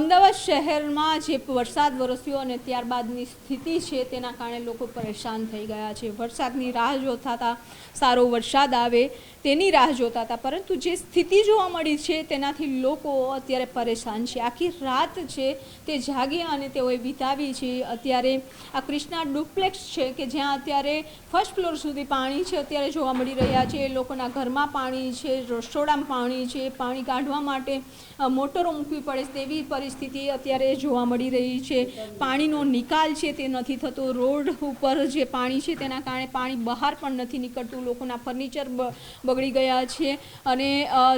અમદાવાદ શહેરમાં જે વરસાદ વરસ્યો અને ત્યારબાદની સ્થિતિ છે તેના કારણે લોકો પરેશાન થઈ ગયા છે। વરસાદની રાહ જોતા હતા, સારો વરસાદ આવે તેની રાહ જોતા હતા, પરંતુ જે સ્થિતિ જોવા મળી છે તેનાથી લોકો અત્યારે પરેશાન છે। આખી રાત છે તે જાગ્યા અને તેઓએ વિતાવી છે। અત્યારે આ ક્રિષ્ના ડુપ્લેક્સ છે કે જ્યાં અત્યારે ફર્સ્ટ ફ્લોર સુધી પાણી છે અત્યારે જોવા મળી રહ્યા છે। લોકોના ઘરમાં પાણી છે, રસોડામાં પાણી છે, પાણી કાઢવા માટે મોટરો મૂકવી પડે તેવી પરિસ્થિતિ અત્યારે જોવા મળી રહી છે। પાણીનો નિકાલ છે તે નથી થતો, રોડ ઉપર જે પાણી છે તેના કારણે પાણી બહાર પણ નથી નીકળતું, લોકોના ફર્નિચર બગડી ગયા છે અને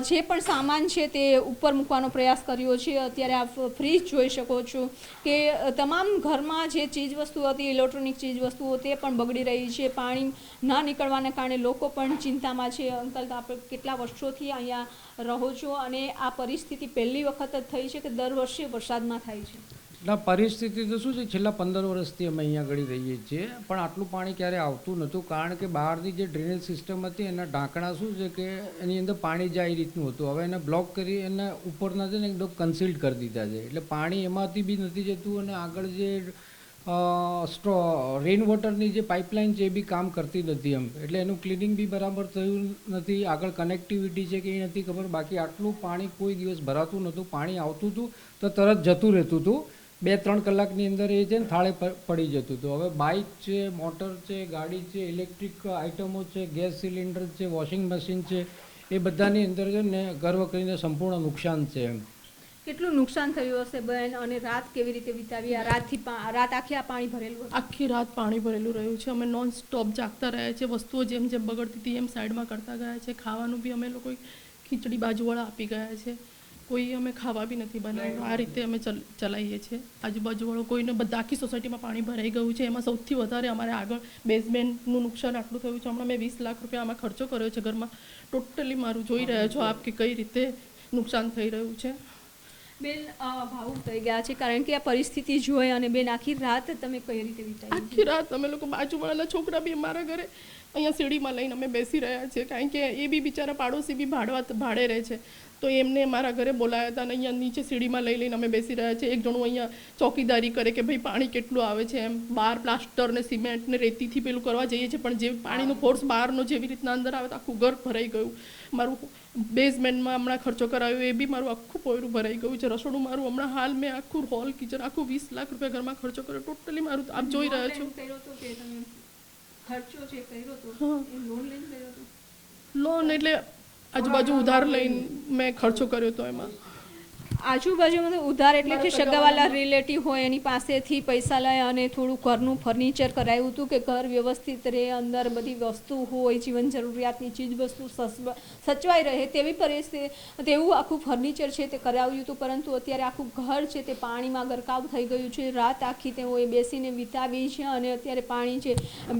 જે પણ સામાન છે તે ઉપર મૂકવાનો પ્રયાસ કર્યો છે। અત્યારે આપ ફ્રીજ જોઈ શકો છો કે તમામ ઘરમાં જે ચીજવસ્તુ હતી, ઇલેક્ટ્રોનિક ચીજવસ્તુઓ તે પણ બગડી રહી છે। પાણી ના નીકળવાના કારણે લોકો પણ ચિંતામાં છે। અંકલ, આપણે કેટલા વર્ષોથી અહીંયા રહો છો અને આ પરિસ્થિતિ પહેલી વખત જ થઈ છે કે દર વર્ષે વરસાદમાં થાય છે? ના, પરિસ્થિતિ તો શું છે, છેલ્લા 15 વર્ષથી અમે અહીંયા આગળ રહીએ છીએ, પણ આટલું પાણી ક્યારે આવતું નહોતું, કારણ કે બહારની જે ડ્રેનેજ સિસ્ટમ હતી એના ઢાંકણા શું છે કે એની અંદર પાણી જાય એ રીતનું હતું। હવે એને બ્લોક કરી એના ઉપરના છે ને એકદમ કન્સીલ્ડ કરી દીધા છે, એટલે પાણી એમાંથી બી નથી જતું અને આગળ જે રેઇન વોટરની જે પાઇપલાઇન છે એ બી કામ કરતી નથી એમ, એટલે એનું ક્લિનિંગ બી બરાબર થયું નથી। આગળ કનેક્ટિવિટી છે કે એ નથી ખબર, બાકી આટલું પાણી કોઈ દિવસ ભરાતું નહોતું। પાણી આવતું હતું તો તરત જતું રહેતું હતું, 2-3 કલાકની અંદર એ છે ને થાળે પડી જતું હતું। હવે બાઇક છે, મોટર છે, ગાડી છે, ઇલેક્ટ્રિક આઇટમો છે, ગેસ સિલિન્ડર છે, વોશિંગ મશીન છે, એ બધાની અંદર છે ને ગર્વ કરીને સંપૂર્ણ નુકસાન છે એમ। કેટલું નુકસાન થયું હશે બેન, અને રાત કેવી રીતે વિતાવી? રાત આખી આ પાણી ભરેલું? આખી રાત પાણી ભરેલું રહ્યું છે। અમે નોન સ્ટોપ જાગતા રહ્યા છે, વસ્તુઓ જેમ જેમ બગડતી હતી એમ સાઈડમાં કરતા ગયા છે। ખાવાનું બી અમે લોકો ખીચડી બાજુવાળા આપી ગયા છે, કોઈ અમે ખાવા બી નથી બનાવ્યું। આ રીતે અમે ચલાવીએ છીએ। આજુબાજુવાળો કોઈને બધા આખી સોસાયટીમાં પાણી ભરાઈ ગયું છે। એમાં સૌથી વધારે અમારે આગળ બેઝમેન્ટનું નુકસાન આટલું થયું છે। હમણાં મેં 20 લાખ રૂપિયા આમાં ખર્ચો કર્યો છે ઘરમાં। ટોટલી મારું જોઈ રહ્યા છો આપ કે કઈ રીતે નુકસાન થઈ રહ્યું છે। બેન ભાવુક થઈ ગયા છે કારણ કે આ પરિસ્થિતિ જોઈ, અને બેન આખી રાત તમે કઈ રીતે વિતાવી? આખી રાત અમે લોકો બાજુવાળાના છોકરા બી અમારા ઘરે અહીંયા સીડીમાં લઈને અમે બેસી રહ્યા છીએ, કારણ કે એ બી બિચારા પાડોશી બી ભાડે રહે છે, તો એમને મારા ઘરે બોલાયા હતા અને અહીંયા નીચે સીડીમાં લઈને અમે બેસી રહ્યા છીએ। એક જણું અહીંયા ચોકીદારી કરે કે ભાઈ પાણી કેટલું આવે છે એમ, બહાર પ્લાસ્ટર ને સિમેન્ટ ને રેતીથી પેલું કરવા જઈએ છીએ, પણ જે પાણીનો ફોર્સ બહારનો જેવી રીતના અંદર આવે તો આખું ઘર ભરાઈ ગયું। મારું બેઝમેન્ટમાં હમણાં ખર્ચો કરાવ્યો એ બી મારું આખું પોયરું ભરાઈ ગયું છે। રસોડું મારું હમણાં હાલ મેં આખું હોલ કિચન આખું 20 લાખ રૂપિયા ઘરમાં ખર્ચો કર્યો, ટોટલી મારું આપ જોઈ રહ્યા છો। લોન એટલે આજુબાજુ ઉધાર લઈને મેં ખર્ચો કર્યો હતો એમાં। આજુબાજુમાં ઉધાર એટલે કે સગાવાલા રિલેટિવ હોય એની પાસેથી પૈસા લઈ અને થોડું ઘરનું ફર્નિચર કરાવ્યું હતું કે ઘર વ્યવસ્થિત રહે, અંદર બધી વસ્તુ હોય, જીવન જરૂરિયાતની ચીજ વસ્તુ સચવાઈ રહે તેવી પરિસ્થિતિ, તેવું આખું ફર્નિચર છે તે કરાવ્યું હતું, પરંતુ અત્યારે આખું ઘર છે તે પાણીમાં ગરકાવ થઈ ગયું છે। રાત આખી તેઓએ બેસીને વિતાવી છે અને અત્યારે પાણી છે,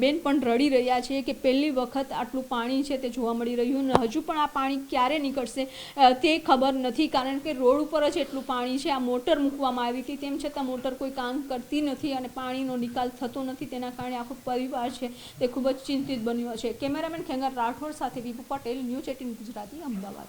બેન પણ રડી રહ્યા છે કે પહેલી વખત આટલું પાણી છે તે જોવા મળી રહ્યું, હજુ પણ આ પાણી ક્યારે નીકળશે તે ખબર નથી, કારણ કે રોડ ઉપર એટલું પાણી છે। આ મોટર મૂકવામાં આવી હતી, તેમ છતાં મોટર કોઈ કામ કરતી નથી અને પાણીનો નિકાલ થતો નથી, તેના કારણે આખો પરિવાર છે તે ખૂબ જ ચિંતિત બન્યો છે। કેમેરામેન ખેંગાર રાઠોડ સાથે વિપુ પટેલ, ન્યૂઝ 18 ગુજરાતી, અમદાવાદ।